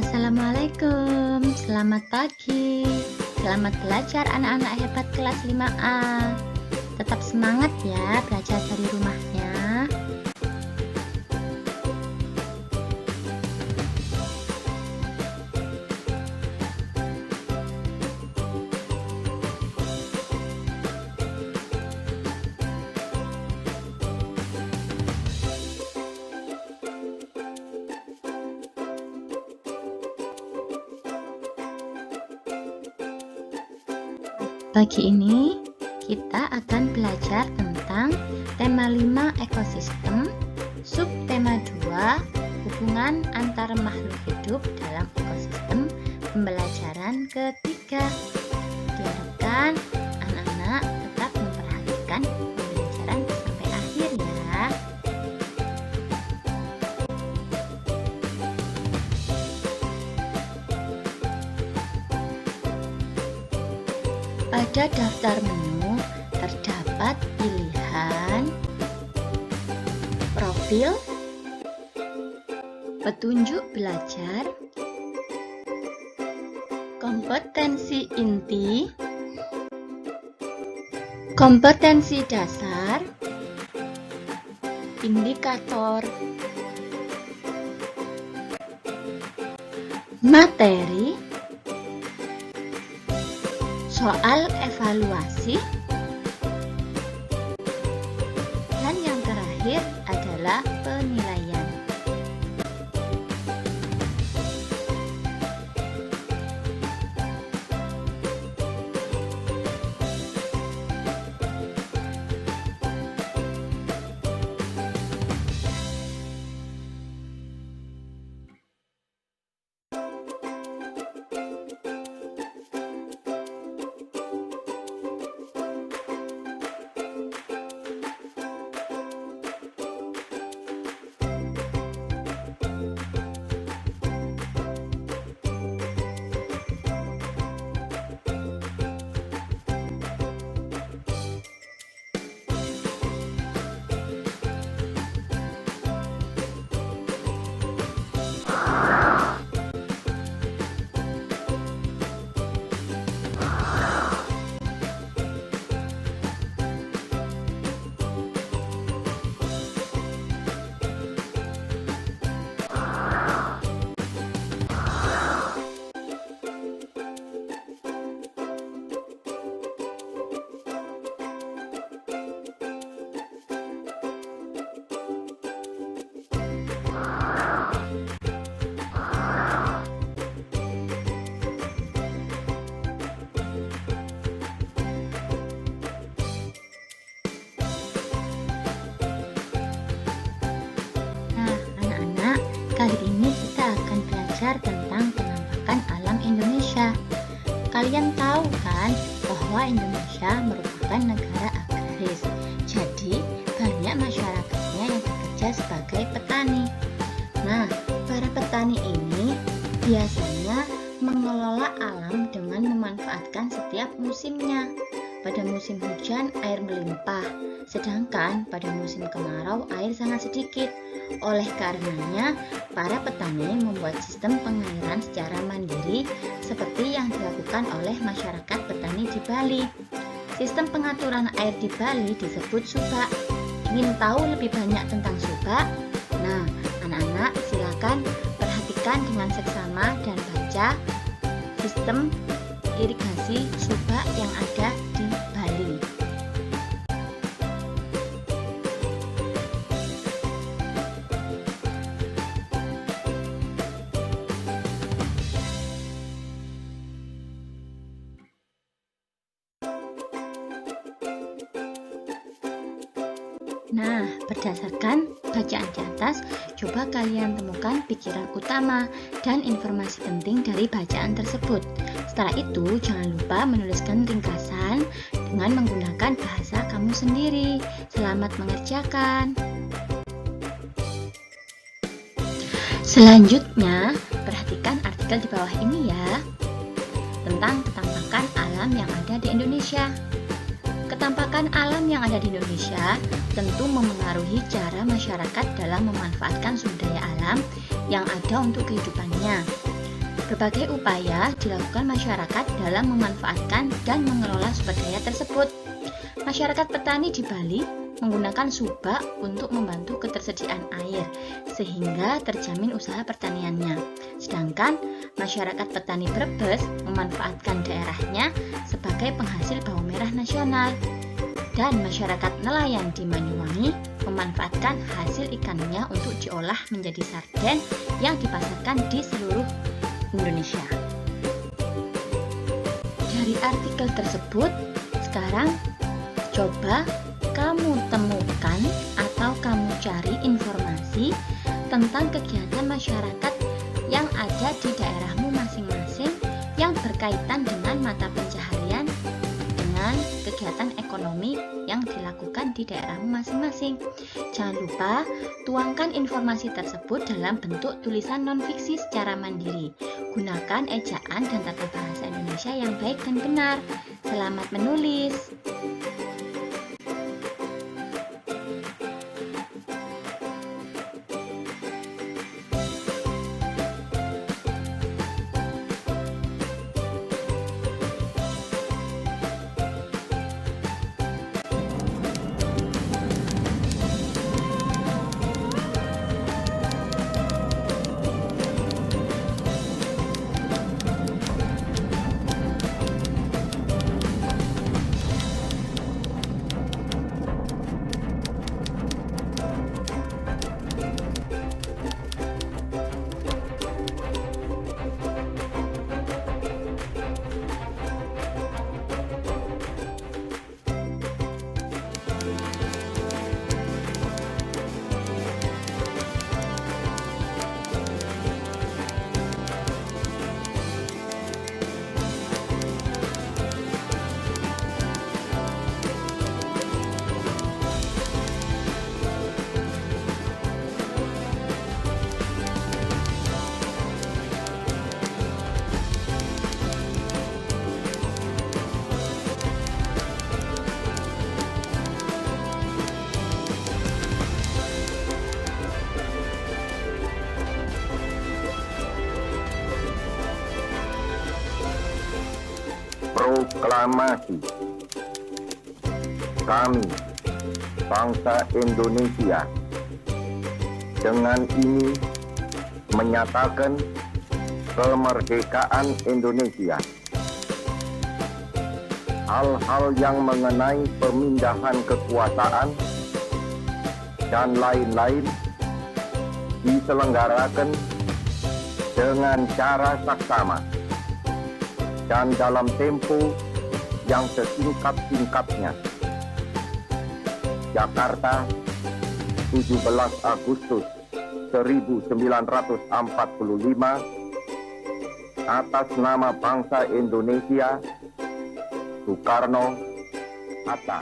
Assalamualaikum, selamat pagi. Selamat belajar anak-anak hebat kelas 5A. Tetap semangat ya belajar dari rumahnya. Pagi ini kita akan belajar tentang tema 5 ekosistem, subtema 2 hubungan antar makhluk hidup dalam ekosistem, pembelajaran ketiga. Diharapkan anak-anak tetap memperhatikan pembelajaran sampai akhir ya. Pada daftar menu terdapat pilihan profil, petunjuk belajar, kompetensi inti, kompetensi dasar, indikator, materi, soal evaluasi, dan yang terakhir adalah penilaian. Kali ini kita akan belajar tentang penampakan alam Indonesia. Kalian tahu kan bahwa Indonesia merupakan negara agraris. Jadi banyak masyarakatnya yang bekerja sebagai petani. Nah, para petani ini biasanya mengelola alam dengan memanfaatkan setiap musimnya. Pada musim hujan air melimpah, sedangkan pada musim kemarau air sangat sedikit. Oleh karenanya, para petani membuat sistem pengairan secara mandiri seperti yang dilakukan oleh masyarakat petani di Bali. Sistem pengaturan air di Bali disebut subak. Ingin tahu lebih banyak tentang subak? Nah, anak-anak silakan perhatikan dengan seksama dan baca sistem irigasi subak yang ada di Bali. Nah, berdasarkan bacaan di atas, coba kalian temukan pikiran utama dan informasi penting dari bacaan tersebut. Setelah itu, jangan lupa menuliskan ringkasan dengan dengan menggunakan bahasa kamu sendiri. Selamat mengerjakan. Selanjutnya, perhatikan artikel di bawah ini ya, tentang ketampakan alam yang ada di Indonesia. Ketampakan alam yang ada di Indonesia tentu memengaruhi cara masyarakat dalam memanfaatkan sumber daya alam yang ada untuk kehidupannya. Berbagai upaya dilakukan masyarakat dalam memanfaatkan dan mengelola sumber daya tersebut. Masyarakat petani di Bali menggunakan subak untuk membantu ketersediaan air, sehingga terjamin usaha pertaniannya. Sedangkan masyarakat petani Brebes memanfaatkan daerahnya sebagai penghasil bawang merah nasional. Dan masyarakat nelayan di Banyuwangi memanfaatkan hasil ikannya untuk diolah menjadi sarden yang dipasarkan di seluruh Indonesia. Dari artikel tersebut, sekarang coba kamu temukan atau kamu cari informasi tentang kegiatan masyarakat yang ada di daerahmu masing-masing yang berkaitan dengan mata pencaharian, dengan kegiatan ekonomi yang dilakukan di daerahmu masing-masing. Jangan lupa tuangkan informasi tersebut dalam bentuk tulisan non-fiksi secara mandiri. Gunakan ejaan dan tata bahasa Indonesia yang baik dan benar. Selamat menulis. Proklamasi. Kami, bangsa Indonesia, dengan ini menyatakan kemerdekaan Indonesia. Hal-hal yang mengenai pemindahan kekuasaan dan lain-lain diselenggarakan dengan cara saksama dan dalam tempo yang sesingkat-singkatnya. Jakarta, 17 Agustus 1945, atas nama bangsa Indonesia, Soekarno, Hatta.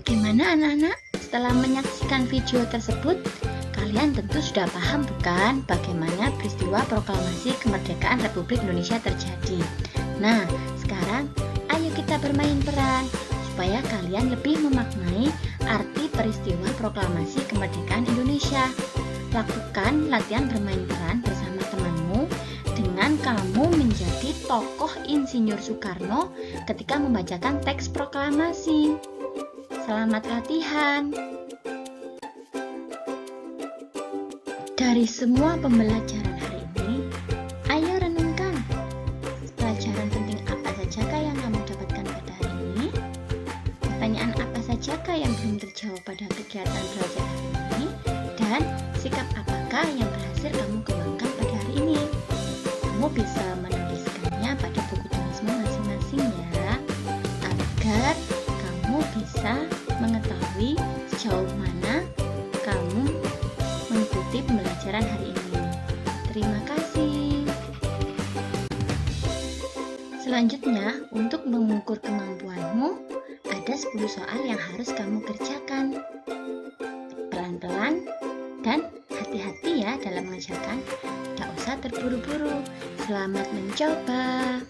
Bagaimana anak-anak? Setelah menyaksikan video tersebut, kalian tentu sudah paham bukan bagaimana peristiwa proklamasi kemerdekaan Republik Indonesia terjadi. Nah, sekarang ayo kita bermain peran supaya kalian lebih memaknai arti peristiwa proklamasi kemerdekaan Indonesia. Lakukan latihan bermain peran bersama temanmu dengan kamu menjadi tokoh Insinyur Soekarno ketika membacakan teks proklamasi. Selamat latihan! Dari semua pembelajaran hari ini, ayo renungkan pelajaran penting apa sajakah yang kamu dapatkan pada hari ini? Pertanyaan apa sajakah yang belum terjawab pada kegiatan belajar hari ini? Dan sikap apakah yang berhasil kamu kembangkan pada hari ini? Kamu bisa menuliskannya pada buku tulismu masing-masing ya, agar kamu bisa mengetahui sejauh mana kamu mengikuti pembelajaran hari ini. Terima kasih. Selanjutnya, untuk mengukur kemampuanmu, ada 10 soal yang harus kamu kerjakan. Pelan-pelan dan hati-hati ya dalam mengerjakan. Tidak usah terburu-buru. Selamat mencoba.